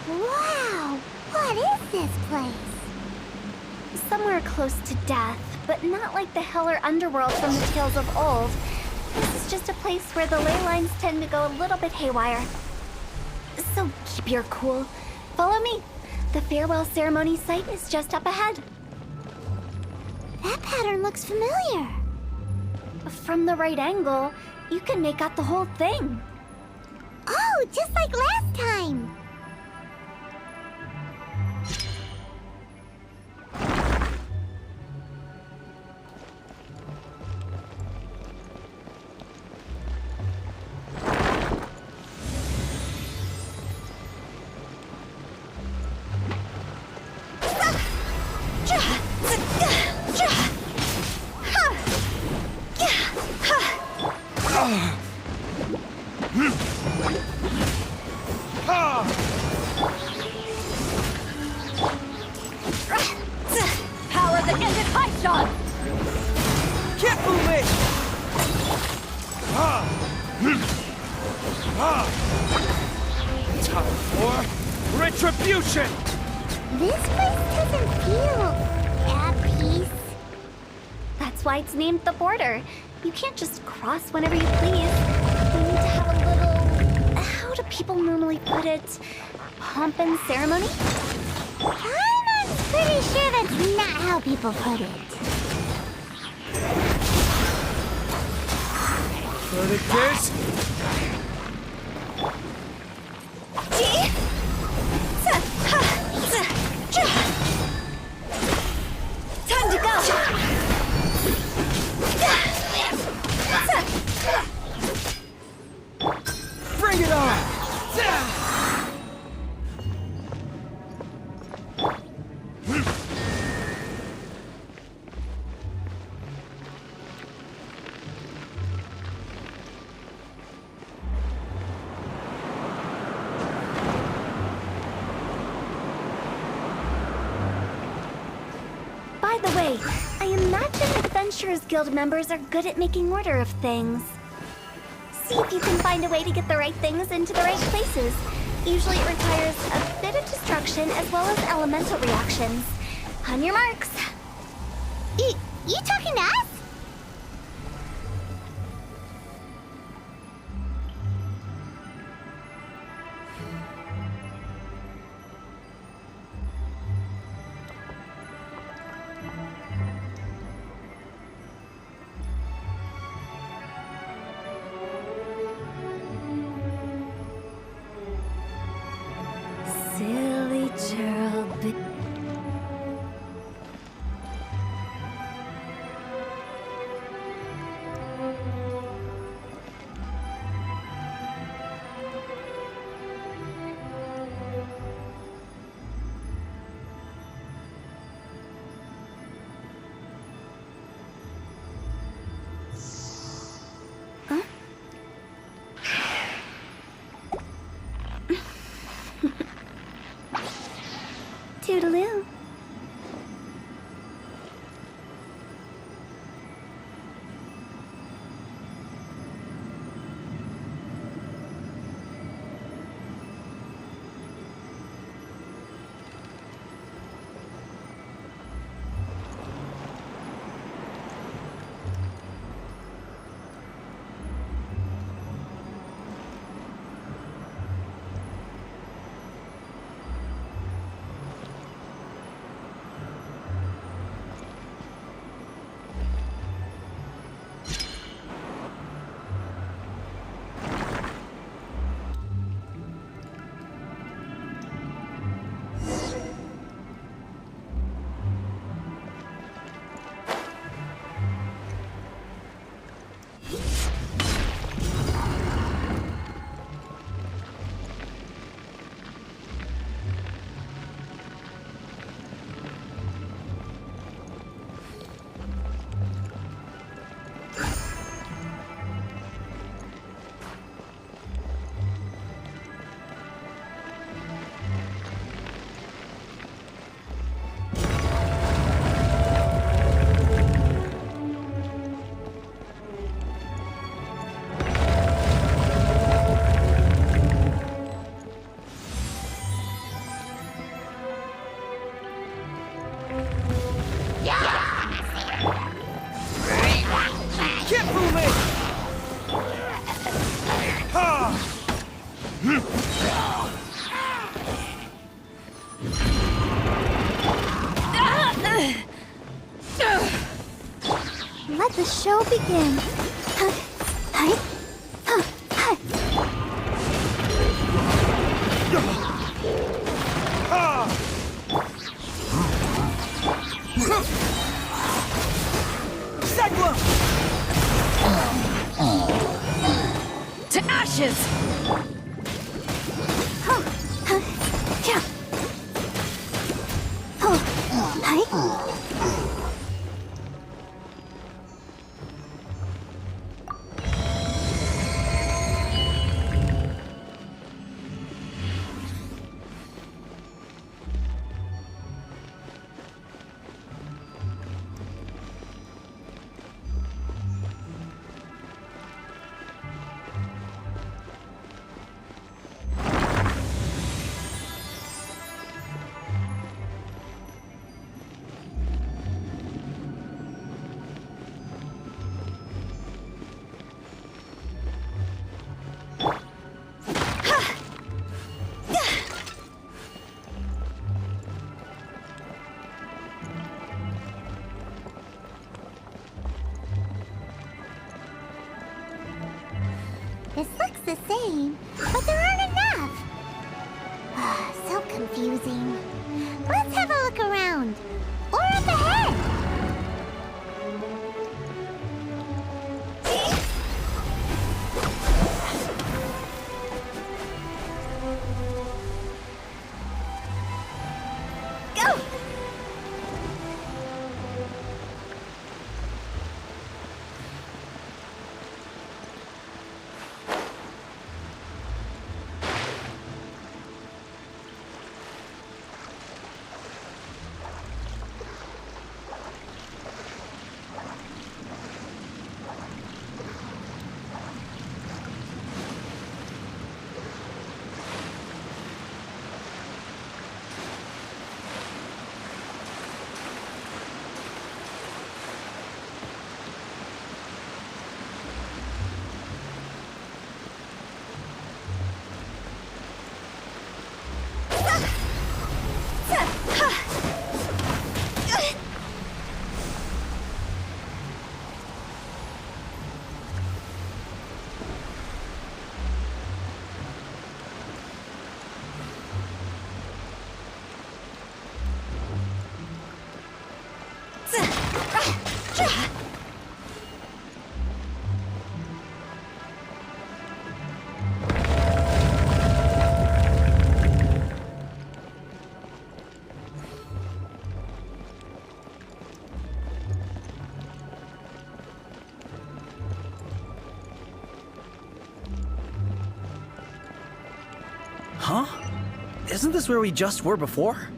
S1: Wow! What is this place?
S3: Somewhere close to death, but not like the hell or underworld from the tales of old. This is just a place where the ley lines tend to go a little bit haywire. So keep your cool. Follow me. The farewell ceremony site is just up ahead.
S1: That pattern looks familiar.
S3: From the right angle, you can make out the whole thing.
S1: Oh, just like last time.
S3: Power the ended Python!
S2: Time for retribution!
S1: This place doesn't feel at peace.
S3: That's why it's named the border. You can't just cross whenever you please. We need to have a little... How do people normally put it? Pomp and ceremony?
S1: I'm pretty sure that's not how people put it.
S2: For the kids?
S3: Time to go!
S2: Bring it on!
S3: By the way, I imagine Adventurers Guild members are good at making order of things. See if you can find a way to get the right things into the right places. Usually it requires a bit of destruction as well as elemental reactions. On your marks.
S1: You talking to us?
S3: Silly churl. Toodaloo.
S1: Let the show begin.
S4: To ashes!
S1: confusing. Let's have a look around. Or up ahead. Go!
S2: Huh? Isn't this where we just were before?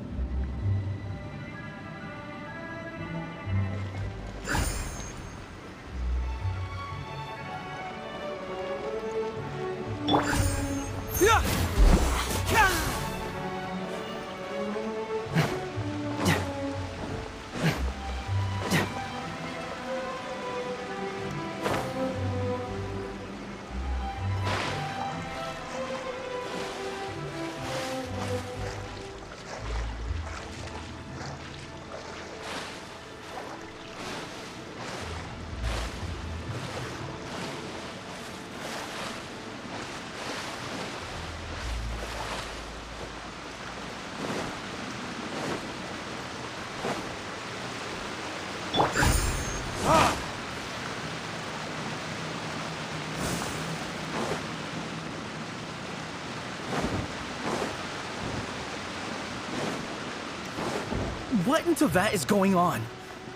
S2: What in Teyvat is going on?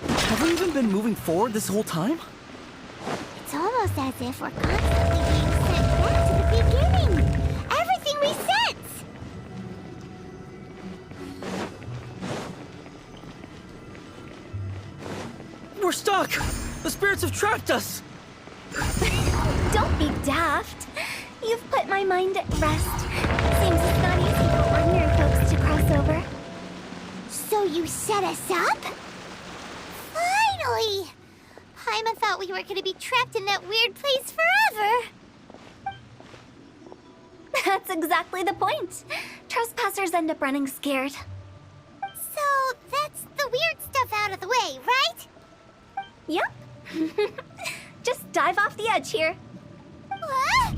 S2: Have we even been moving forward this whole time?
S1: It's almost as if we're constantly being sent back to the beginning. Everything resets.
S2: We're stuck! The spirits have trapped us!
S3: Don't be daft. You've put my mind at rest. Seems it's not easy for ordinary folks to cross over.
S1: So you set us up? Finally! Paimon thought we were going to be trapped in that weird place forever.
S3: That's exactly the point. Trespassers end up running scared.
S1: So that's the weird stuff out of the way, right?
S3: Yep. Just dive off the edge here.
S1: What?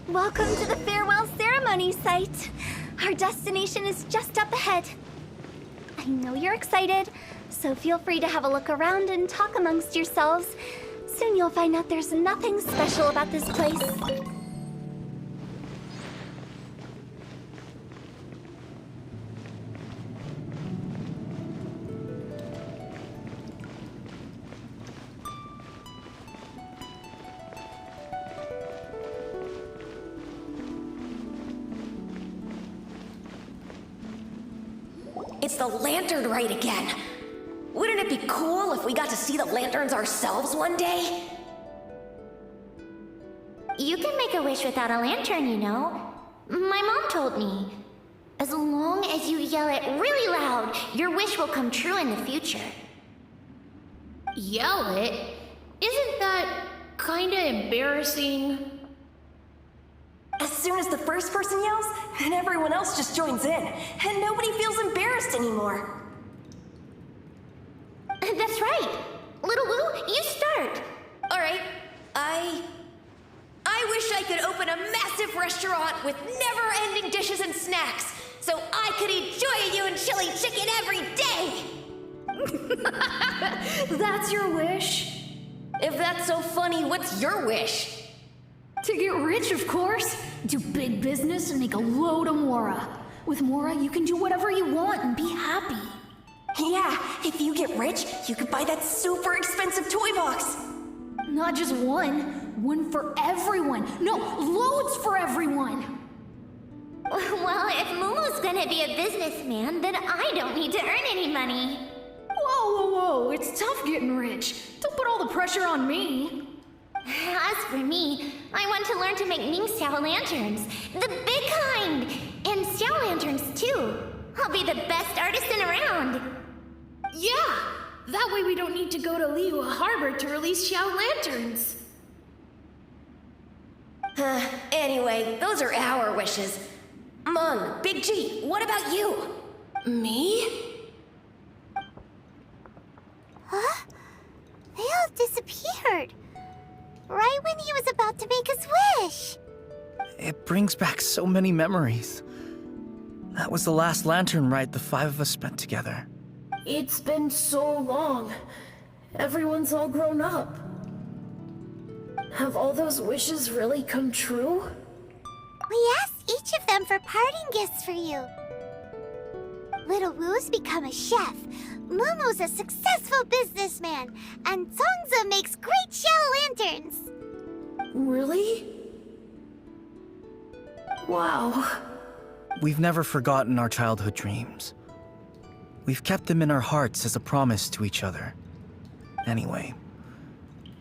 S3: Welcome to the farewell ceremony site. Our destination is just up ahead. I know you're excited, so feel free to have a look around and talk amongst yourselves. Soon you'll find out there's nothing special about this place.
S10: It's the lantern rite again. Wouldn't it be cool if we got to see the lanterns ourselves one day?
S1: You can make a wish without a lantern, you know. My mom told me. As long as you yell it really loud, your wish will come true in the future.
S8: Yell it? Isn't that kinda embarrassing?
S10: As soon as the first person yells, then everyone else just joins in, and nobody feels embarrassed anymore.
S1: That's right. Little Woo, you start.
S10: All right, I wish I could open a massive restaurant with never-ending dishes and snacks, so I could enjoy you and chili chicken every day!
S4: That's your wish?
S10: If that's so funny, what's your wish?
S4: To get rich, of course. Do big business and make a load of Mora. With Mora, you can do whatever you want and be happy.
S10: Yeah, if you get rich, you could buy that super expensive toy box.
S4: Not just one. One for everyone. No, loads for everyone.
S1: Well, if Momo's gonna be a businessman, then I don't need to earn any money.
S4: Whoa. It's tough getting rich. Don't put all the pressure on me.
S1: As for me, I want to learn to make Ming Xiao lanterns. The big kind! And Xiao lanterns, too. I'll be the best artisan around.
S8: Yeah! That way we don't need to go to Liyue Harbor to release Xiao lanterns.
S10: Anyway, those are our wishes. Mung, Big G, what about you?
S8: Me?
S1: Huh? They all disappeared. Right when he was about to make his wish.
S2: It brings back so many memories. That was the last lantern ride the five of us spent together.
S8: It's been so long. Everyone's all grown up. Have all those wishes really come true?
S1: We asked each of them for parting gifts for you. Little Woo's become a chef, Momo's a successful businessman, and Zongza makes great Xiao lanterns.
S8: Really? Wow.
S2: We've never forgotten our childhood dreams. We've kept them in our hearts as a promise to each other. Anyway,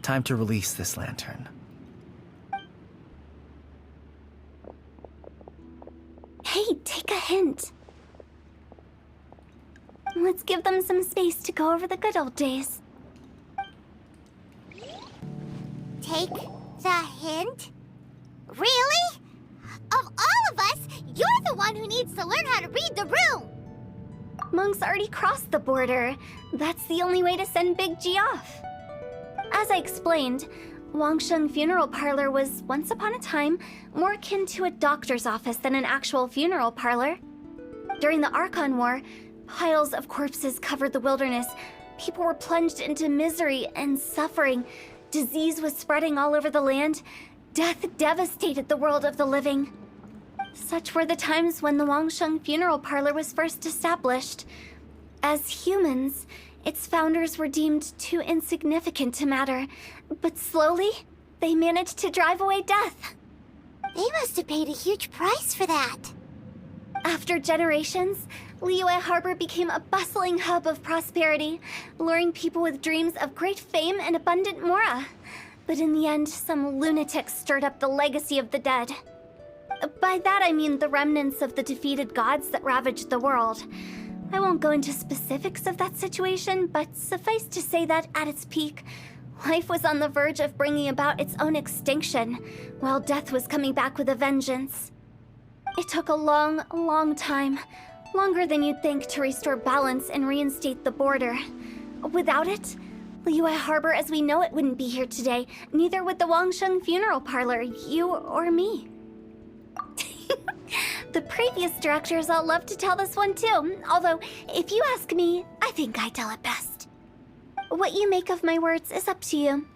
S2: time to release this lantern.
S3: Hey, take a hint. Let's give them some space to go over the good old days.
S1: Take the hint? Really? Of all of us, you're the one who needs to learn how to read the room!
S3: Monk's already crossed the border. That's the only way to send Big G off. As I explained, Wangsheng Funeral Parlor was, once upon a time, more akin to a doctor's office than an actual funeral parlor. During the Archon War, piles of corpses covered the wilderness. People were plunged into misery and suffering. Disease was spreading all over the land. Death devastated the world of the living. Such were the times when the Wangsheng Funeral Parlor was first established. As humans, its founders were deemed too insignificant to matter, but slowly, they managed to drive away death.
S1: They must have paid a huge price for that.
S3: After generations, Liyue Harbor became a bustling hub of prosperity, luring people with dreams of great fame and abundant mora. But in the end, some lunatics stirred up the legacy of the dead. By that I mean the remnants of the defeated gods that ravaged the world. I won't go into specifics of that situation, but suffice to say that at its peak, life was on the verge of bringing about its own extinction, while death was coming back with a vengeance. It took a long, long time, longer than you'd think, to restore balance and reinstate the border. Without it, Liyue Harbor as we know it wouldn't be here today, neither would the Wangsheng Funeral Parlor, you or me. The previous directors all love to tell this one too, although, if you ask me, I think I tell it best. What you make of my words is up to you.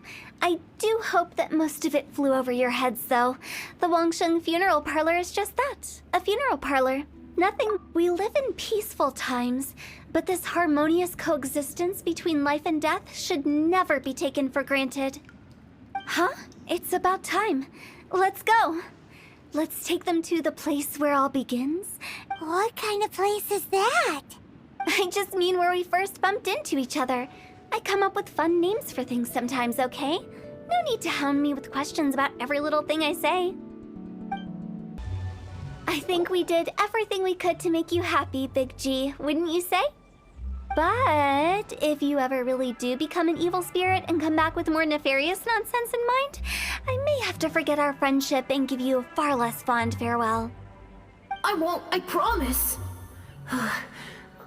S3: I do hope that most of it flew over your heads, though. The Wangsheng Funeral Parlor is just that, a funeral parlor. Nothing. We live in peaceful times, but this harmonious coexistence between life and death should never be taken for granted. Huh? It's about time. Let's go. Let's take them to the place where all begins.
S1: What kind of place is that?
S3: I just mean where we first bumped into each other. I come up with fun names for things sometimes, okay? No need to hound me with questions about every little thing I say. I think we did everything we could to make you happy, Big G, wouldn't you say? But if you ever really do become an evil spirit and come back with more nefarious nonsense in mind, I may have to forget our friendship and give you a far less fond farewell.
S8: I won't, I promise.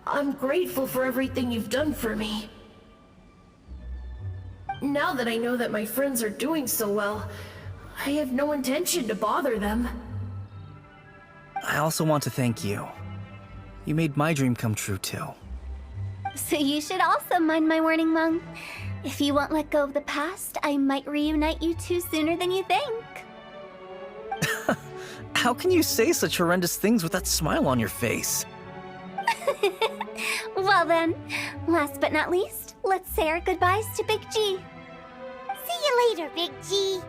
S8: I'm grateful for everything you've done for me. Now that I know that my friends are doing so well, I have no intention to bother them.
S2: I also want to thank you. You made my dream come true, too.
S3: So you should also mind my warning, Mung. If you won't let go of the past, I might reunite you two sooner than you think.
S2: How can you say such horrendous things with that smile on your face?
S3: Well then, last but not least, let's say our goodbyes to Big G.
S1: See you later, Big G.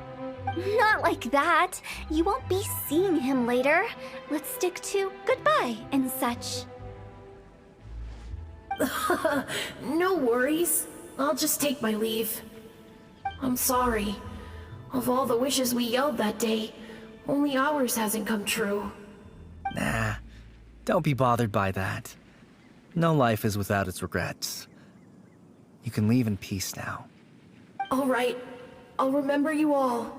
S3: Not like that. You won't be seeing him later. Let's stick to goodbye and such.
S8: No worries. I'll just take my leave. I'm sorry. Of all the wishes we yelled that day, only ours hasn't come true.
S2: Nah, don't be bothered by that. No life is without its regrets. You can leave in peace now.
S8: All right. I'll remember you all.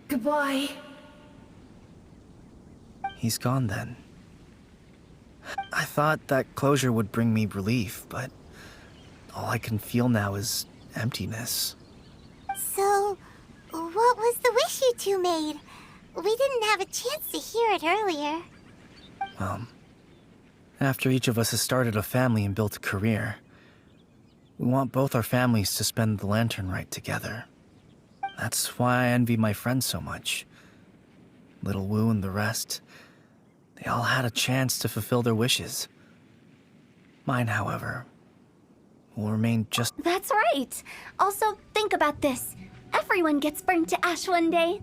S8: Goodbye.
S2: He's gone then. I thought that closure would bring me relief, but all I can feel now is emptiness.
S1: So, what was the wish you two made? We didn't have a chance to hear it earlier.
S2: After each of us has started a family and built a career, we want both our families to spend the lantern rite together. That's why I envy my friends so much. Little Wu and the rest, they all had a chance to fulfill their wishes. Mine, however, will remain just...
S3: That's right. Also, think about this. Everyone gets burned to ash one day.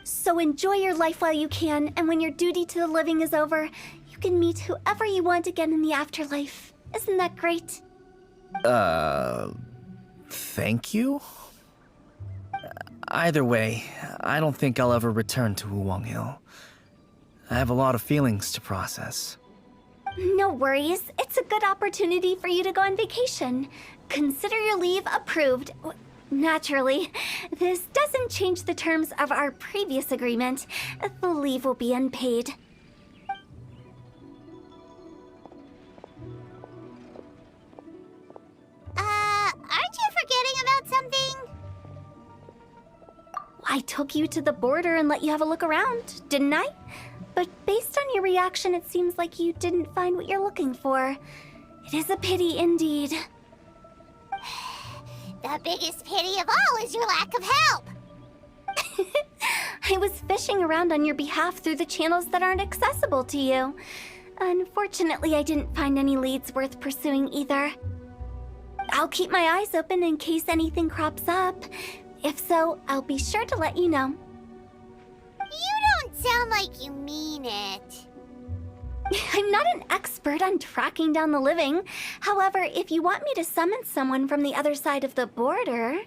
S3: So enjoy your life while you can, and when your duty to the living is over, you can meet whoever you want again in the afterlife. Isn't that great?
S2: Thank you? Either way, I don't think I'll ever return to Wuwang Hill. I have a lot of feelings to process.
S3: No worries. It's a good opportunity for you to go on vacation. Consider your leave approved. Naturally, this doesn't change the terms of our previous agreement. The leave will be unpaid.
S1: Aren't you forgetting about something?
S3: I took you to the border and let you have a look around, didn't I? But based on your reaction, it seems like you didn't find what you're looking for. It is a pity indeed.
S1: The biggest pity of all is your lack of help.
S3: I was fishing around on your behalf through the channels that aren't accessible to you. Unfortunately, I didn't find any leads worth pursuing either. I'll keep my eyes open in case anything crops up. If so, I'll be sure to let you know.
S1: You don't sound like you mean it.
S3: I'm not an expert on tracking down the living. However, if you want me to summon someone from the other side of the border...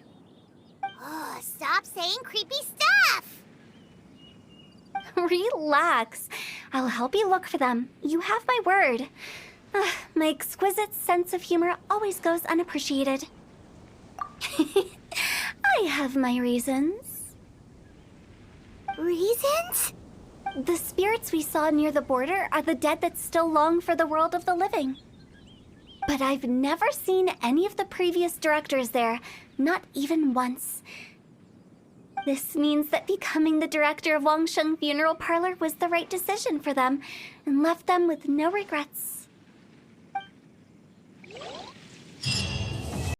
S1: Oh, stop saying creepy stuff.
S3: Relax. I'll help you look for them. You have my word. My exquisite sense of humor always goes unappreciated. I have my reasons.
S1: Reasons?
S3: The spirits we saw near the border are the dead that still long for the world of the living. But I've never seen any of the previous directors there, not even once. This means that becoming the director of Wangsheng Funeral Parlor was the right decision for them, and left them with no regrets.